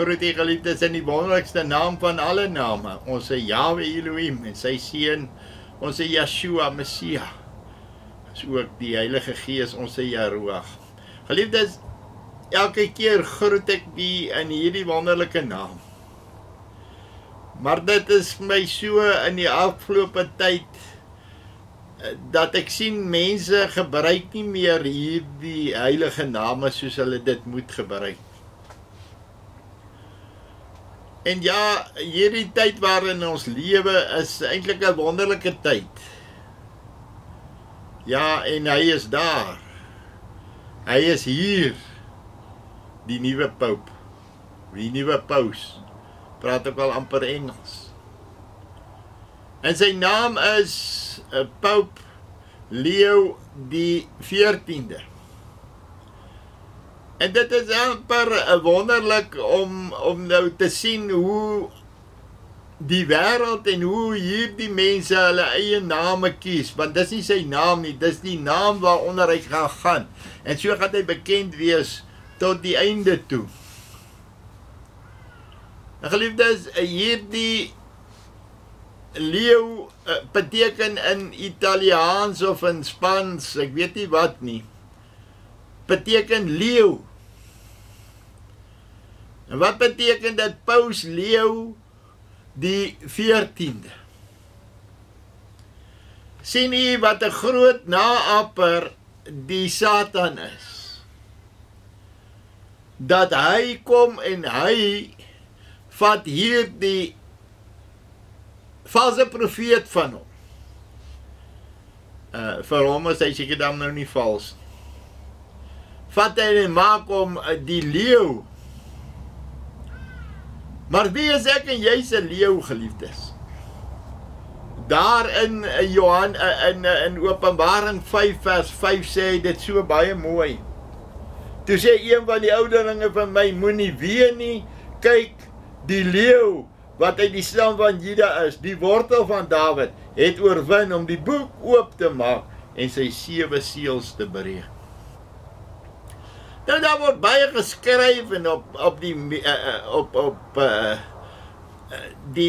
groet die geliefdes in die wonderlikste naam van alle name, ons Yahweh Elohim en sy seun, ons Yeshua Messia, is ook die Heilige Gees, ons Yaruach. Geliefdes, elke keer groet ek die in hierdie wonderlike naam. Maar dit is my so in die afgelope tyd, dat ek sien mense gebruik nie meer hierdie heilige name soos hulle dit moet gebruik. En ja, hierdie tyd waarin ons lewe is eintlik 'n wonderlike tyd. Ja, en hy is daar. Hy is hier, die nuwe paus, die nuwe paus, praat ook al amper Engels. En sy naam is Paus Leo die 14de. En dit is amper wonderlik om nou te sien hoe die wêreld en hoe hierdie mense hulle eie name kies, want dis nie sy naam nie, dis die naam waaronder hy gaan. En so gaan hy bekend wees tot die einde toe. En geliefdes, hierdie Leo beteken in Italiaans of in Spaans, ek weet nie wat nie, beteken leeu. En wat beteken dit Paus Leo die 14de? Sien u wat 'n groot naapper die Satan is? Dat hy kom en hy vat hierdie valse profeet van hom. Vir hom is hy seker dan nou nie vals. Vat hy en maak hom die leeu. Maar wie is ek en jy se leeu, geliefdes? Daar in Johan in Openbaring 5 vers 5 sê hy dit so baie mooi. Toe sê een van die ouderlinge van my, moenie ween nie, kyk, die leeu wat uit die stam van Juda is, die wortel van Dawid, het oorwin om die boek oop te maak en sy 7 seels te breek. Nou daar word baie geskryf en op die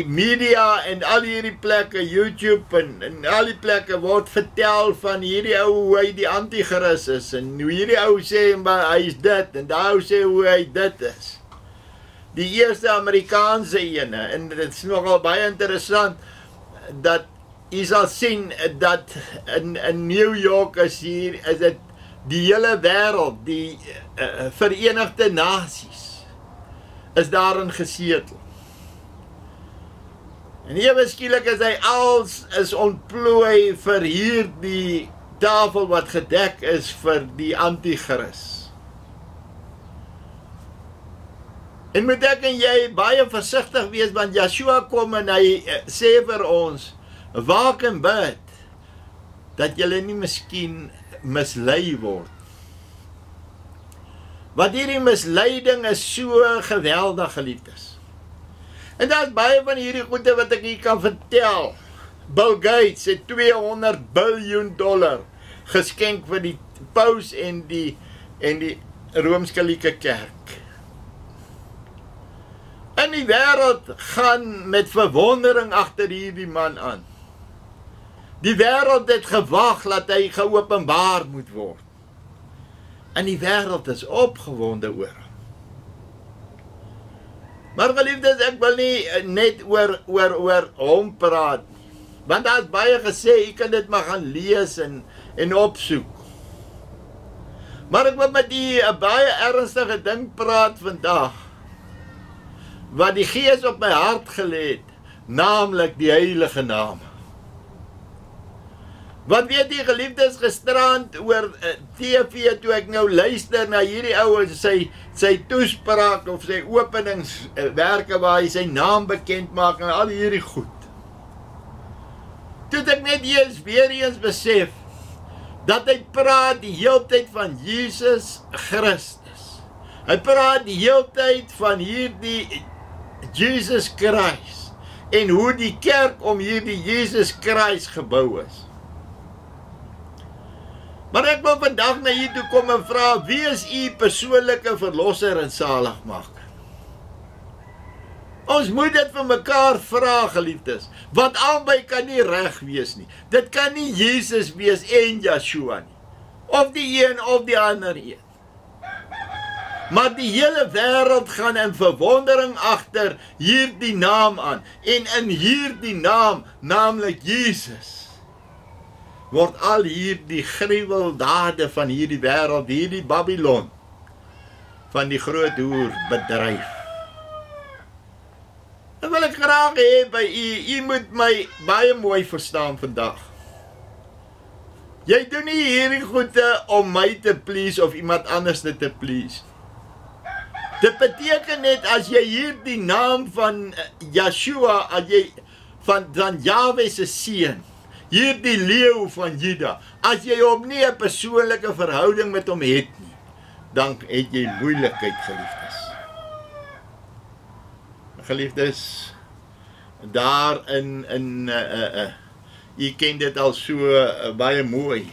media en al hierdie plekke, YouTube en al die plekke word vertel van hierdie ou hoe hy die antichrist is en hoe hierdie ou sê maar hy is dit en daai ou sê hoe hy dit is. Die eerste Amerikaanse ene, en dit is nogal baie interessant, dat jy sal sien, dat in New York is dit die hele wêreld, die Verenigde Nasies, is daarin gesetel. En ewe skielik is hy als is ontplooi vir hierdie tafel wat gedek is vir die antichrist. En moet ek en jy baie versigtig wees, want Yeshua kom en hy sê vir ons, waak en bid, dat julle nie miskien mislei word. Want hierdie misleiding is so geweldig, geliefdes. En daar is baie van hierdie goede wat ek hier kan vertel. Bill Gates het $200 biljoen geskenk vir die paus en die Rooms-Katholieke Kerk. En die wêreld gaan met verwondering agter hierdie man aan. Die wêreld het gewag dat hy geopenbaar moet word. En die wêreld is opgewonde oor hom. Maar geliefdes, ek wil nie net oor hom praat nie. Want daar is baie gesê, jy kan dit maar gaan lees en opsoek. Maar ek wil met die baie ernstige ding praat vandag, wat die Gees op my hart gelê het, naamlik die heilige name. Wat weet jy, geliefdes, gisterand oor TV, toe ek nou luister na hierdie ou en sy toespraak of sy openingswerke waar hy sy naam bekend maak en al hierdie goed. Toe ek net weer eens besef, dat hy praat die heeltyd van Jesus Christus. Hy praat die heeltyd van hierdie Jesus Christus en hoe die kerk om hierdie Jesus Christus gebou is. Maar ek wil vandag na hier toe kom en vra, wie is u persoonlike verlosser en zaligmaker? Ons moet dit vir mekaar vra, geliefdes, want albei kan nie reg wees nie. Dit kan nie Jesus wees en Yeshua nie, of die een of die ander een. Maar die hele wêreld gaan in verwondering agter hierdie naam aan, en in hierdie naam, naamlik Jesus, word al hierdie gruweldade van hierdie wêreld, hierdie Babylon, van die groot hoer bedryf. Dan wil ek graag hê by u moet my baie mooi verstaan vandag. Jy doen nie hierdie goede om my te please of iemand anders te please. Dit beteken net as jy hierdie naam van Yeshua, as jy van Jahwe se seun, hierdie leeu van Juda, as jy hom nie 'n persoonlike verhouding met hom het nie, dan het jy moeilikheid, geliefdes. Geliefdes, daar jy ken dit al so baie mooi,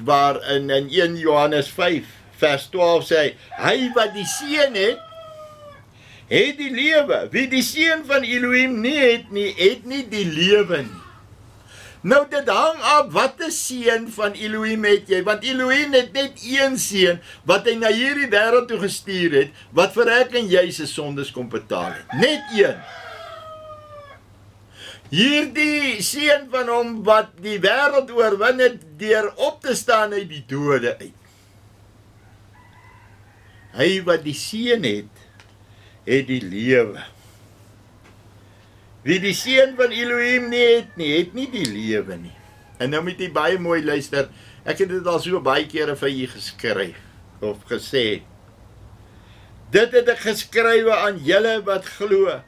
waar in 1 Johannes 5 vers 12 sê, hy wat die seun het die lewe. Wie die seun van Elohim nie het nie die lewe nie. Nou dit hang af wat 'n seun van Elohim het jy, want Elohim het net een seun wat hy na hierdie wêreld toe gestuur het, wat vir ek en jy se sondes kom betaal het. Net een. Hierdie seun van hom wat die wêreld oorwin het deur op te staan uit die dode uit. Hy wat die seun het die lewe. Wie die seun van Elohim nie het nie die lewe nie. En nou moet jy baie mooi luister, ek het dit al so baie kere vir jy geskryf, of gesê. Dit het ek geskrywe aan julle wat glo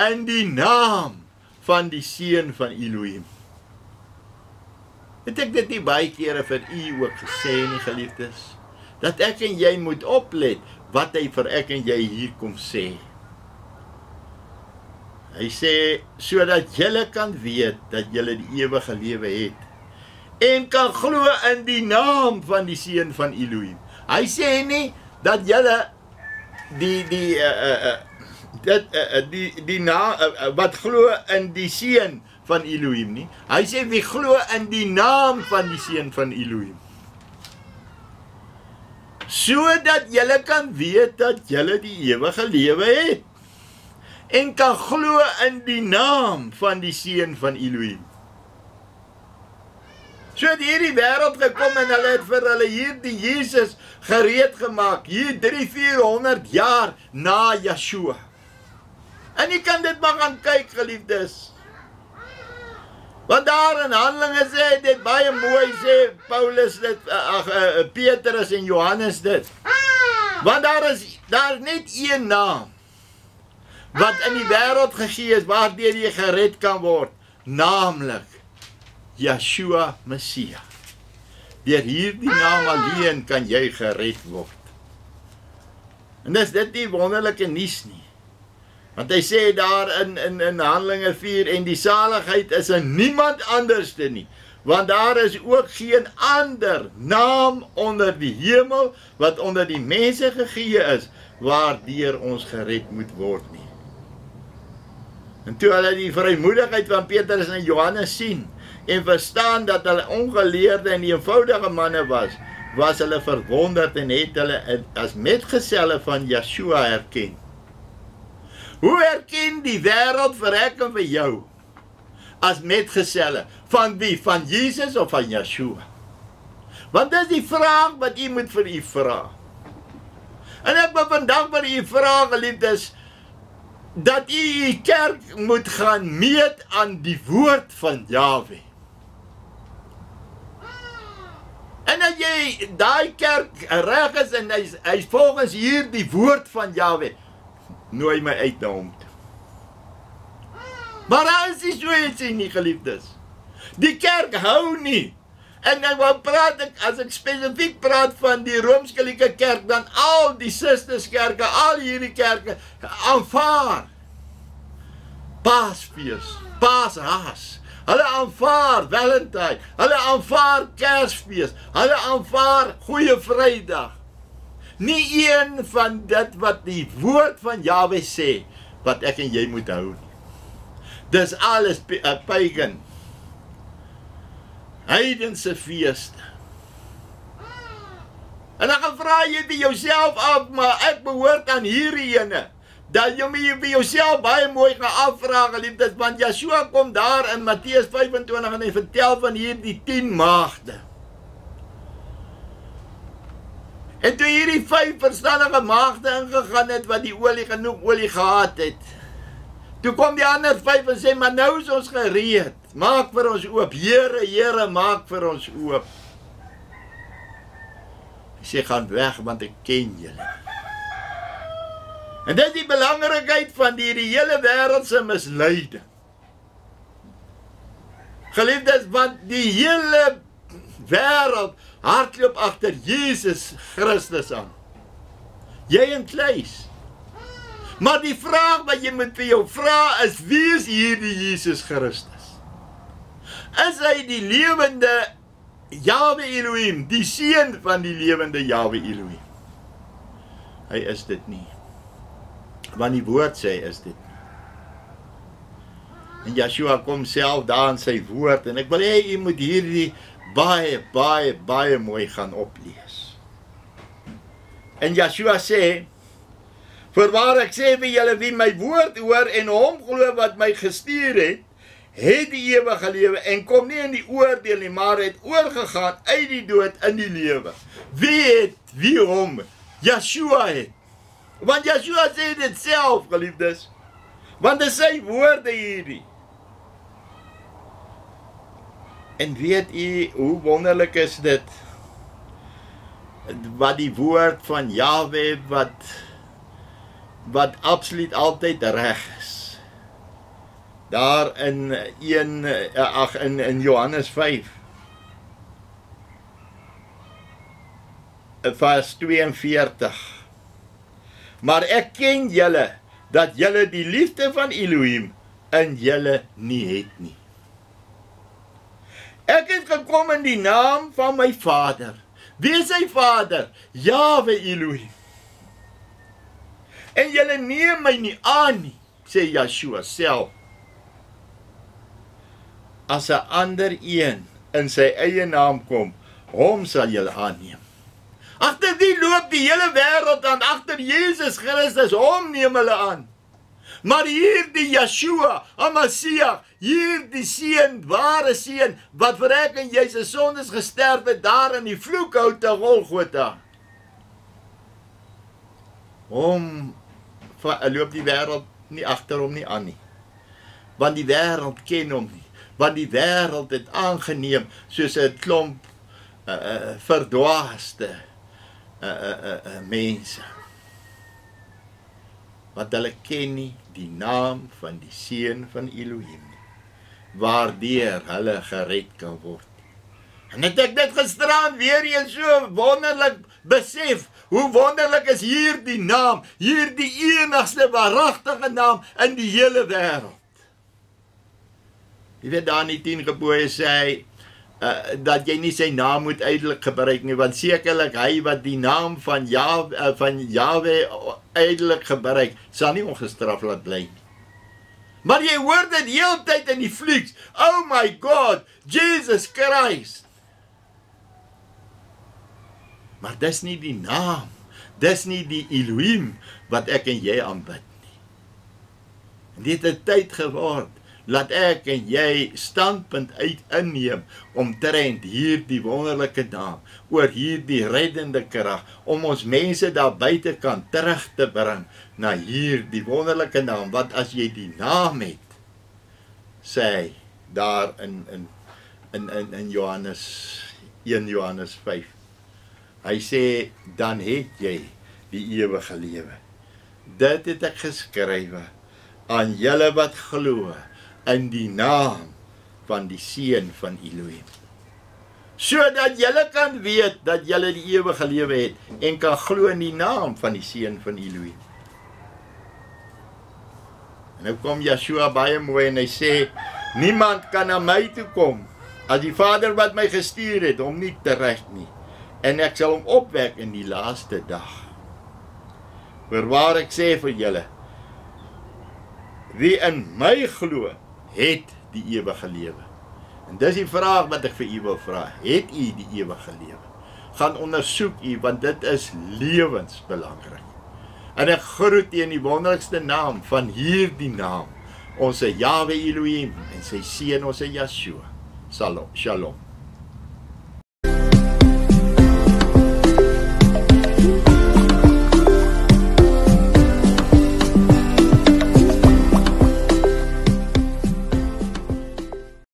in die naam van die seun van Elohim. Het ek dit nie baie kere vir u ook gesê nie, geliefdes? Dat ek en jy moet oplet wat hy vir ek en jy hier kom sê. Hy sê, sodat julle kan weet dat julle die ewige lewe het, en kan glo in die naam van die seun van Elohim. Hy sê nie dat julle wat glo in die seun van Elohim nie. Hy sê wie glo in die naam van die seun van Elohim. Sodat julle kan weet dat julle die ewige lewe het, en kan glo in die naam van die seun van Elohim. So het hierdie wêreld gekom en hulle het vir hulle hierdie Jesus gereed gemaak, hier 300-400 jaar na Yeshua. En jy kan dit maar gaan kyk, geliefdes. Want daar in Handelinge sê dit baie mooi, sê Paulus dit, Petrus en Johannes dit. Want daar is net een naam wat in die wêreld gegee is, waardeur jy gered kan word, naamlik Yeshua Messia. Deur hierdie naam alleen kan jy gered word. En is dit nie wonderlike nuus nie? Want hy sê daar in Handelinge 4, en die saligheid is in niemand anderste nie, want daar is ook geen ander naam onder die hemel, wat onder die mense gegee is, waardeur ons gered moet word nie. En toe hulle die vrymoedigheid van Petrus en Johannes sien, en verstaan dat hulle ongeleerde en eenvoudige manne was hulle verwonderd en het hulle as metgeselle van Yeshua herken. Hoe herken die wêreld vir ek en vir jou as metgeselle? Van wie? Van Jesus of van Yeshua? Want dis die vraag wat u moet vir u vra. En ek wil vandag vir u vra, geliefdes, dat u kerk moet gaan meet aan die woord van Jahwe. En as jy daai kerk reg is en hy volgens hier die woord van Jahwe, nooi my uit na hom toe. Maar as jy so iets nie, geliefdes, die kerk hou nie. En ek wil praat, as ek spesifiek praat van die Rooms-Katolieke kerk, dan al die sisterskerke, al hierdie kerke, aanvaar Paasfees, Paashaas. Hulle aanvaar Valentine, hulle aanvaar Kersfees, hulle aanvaar Goeie Vrydag. nie een van dit wat die woord van Jahwe sê, wat ek en jy moet hou nie. Dis alles pagan. Heidense feeste. En dan gaan vra jy by jouself af, maar ek behoort aan hierdie ene. Dat jy by jouself baie mooi gaan afvra, geliefdes, want Yeshua kom daar in Matteus 25 en hy vertel van hierdie 10 maagde. En toe hierdie 5 verstandige maagde ingegaan het, wat die olie genoeg olie gehad het, toe kom die ander 5 en sê, maar nou is ons gereed, maak vir ons oop, Here, Here, maak vir ons oop. Hy sê, gaan weg, want ek ken julle. En dit is die belangrikheid van die hele wêreldse misleiding. Geliefdes, want die hele wêreld hardloop agter Jesus Christus aan. Jy en kluis. Maar die vraag wat jy moet vir jou vra is, wie is hierdie Jesus Christus? Is hy die lewende Jahwe Elohim, die seun van die lewende Jahwe Elohim? Hy is dit nie. Want die woord sê is dit nie. En Yeshua kom self daar in sy woord, en ek wil hê jy moet hierdie baie mooi gaan oplees. En Yeshua sê, voorwaar ek sê vir julle, wie my woord hoor en hom glo wat my gestuur het, het die ewige lewe en kom nie in die oordeel nie, maar het oorgegaan uit die dood in die lewe. Wie hom? Yeshua het. Want Yeshua sê dit self, geliefdes. Want dit is sy woorde hierdie. En weet u, hoe wonderlik is dit, wat die woord van Jahwe, wat absoluut altyd reg is. Daar in Johannes 5, vers 42. Maar ek ken julle, dat julle die liefde van Elohim in julle nie het nie. Ek het gekom in die naam van my Vader. Wie is sy Vader? Jahwe Elohim. En julle neem my nie aan nie, sê Yeshua self. As 'n ander een in sy eie naam kom, hom sal julle aanneem. Agter wie loop die hele wêreld aan? Agter Jesus Christus, hom neem hulle aan. Maar hier die Yeshua, Amasiach, hier die seun, ware seun, wat vir ek en jy se sondes gesterf het, daar in die vloekhoute Golgotha. Hom loop die wêreld nie agter hom nie aan nie. Want die wêreld ken hom nie. Want die wêreld het aangeneem soos 'n klomp verdwaaste mense. Want hulle ken nie die naam van die seun van Elohim nie, waardeur hulle gered kan word. En het ek dit gisteraan weer eens so wonderlik besef, hoe wonderlik is hierdie naam, hierdie enigste waaragtige naam in die hele wêreld. Jy weet, daar in die 10 gebooie sê hy, dat jy nie sy naam moet uitelik gebruik nie, want sekerlik hy wat die naam van Jahwe uitelik gebruik, sal nie ongestraf laat bly nie. Maar jy hoor dit heel tyd in die flieks, oh my God, Jesus Christ. Maar dis nie die naam, dis nie die Elohim wat ek en jy aanbid nie. En dit het tyd geword, laat ek en jy standpunt inneem omtrent hierdie wonderlike naam, oor hierdie reddende krag, om ons mense daar buite kan terug te bring na hierdie wonderlike naam, want as jy die naam het, sê hy daar in Johannes 1 Johannes 5, hy sê, dan het jy die ewige lewe. Dit het ek geskrywe aan julle wat glo in die naam van die seun van Elohim. Sodat julle kan weet dat julle die ewige lewe het en kan glo in die naam van die seun van Elohim. En nou kom Yeshua baie mooi en hy sê, niemand kan na my toe kom as die Vader wat my gestuur het hom nie terecht nie. En ek sal hom opwek in die laaste dag. Voorwaar ek sê vir julle, wie in my glo, het die ewige lewe. En dis die vraag wat ek vir u wil vra. Het u die ewige lewe? Gaan ondersoek u, want dit is lewensbelangrik. En ek groet u in die wonderlikste naam van hierdie naam, ons Jahwe Elohim en sy seun ons Yeshua. Shalom.